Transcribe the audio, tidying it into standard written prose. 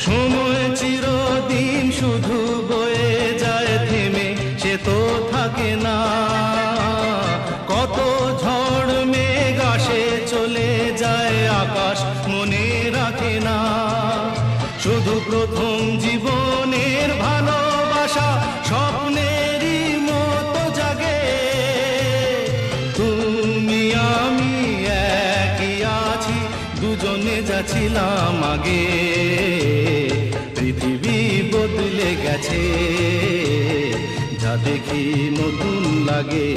সময় চিরদিন শুধু বয়ে যায় থেমে, সে তো থাকে না। কত ঝড় মেঘ আসে চলে যায়, আকাশ মনে রাখে না। শুধু প্রথম জীবনের ভালোবাসা স্বপ্নেরই মতো জাগে। তুমি আমি একই আছি, দুজনে যাচ্ছিলাম আগে। পৃথিবী বদলে গেছে, যা দেখি নতুন লাগে।